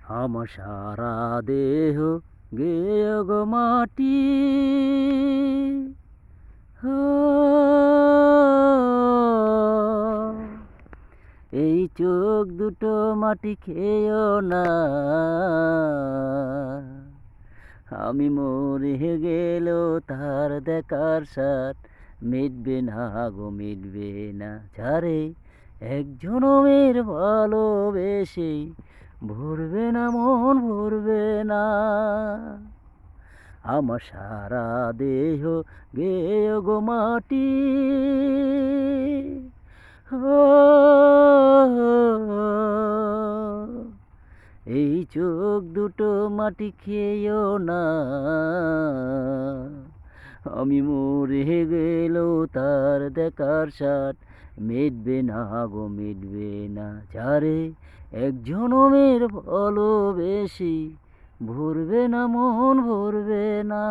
আমার সারা দেহ গেয় গো মাটি, হো, এই চোখ দুটো মাটি খেয়েও না, আমি মরে গেলেও তার দেখার স্বাদ মিটবে না গো, মিটবে না। যারে এক জনমের ভালোবেসে ভরবে না মন, ভরবে না। আমার সারা দেহ গেয় গো মাটি, ও, এই চোখ দুটো মাটি খেয়েও না, আমি মরে গেলেও তার দেখার স্বাদ মিটবে না গো, মিটবে না। যারে এক জনমের ভালোবেসে ভরবে না মন, ভরবে না।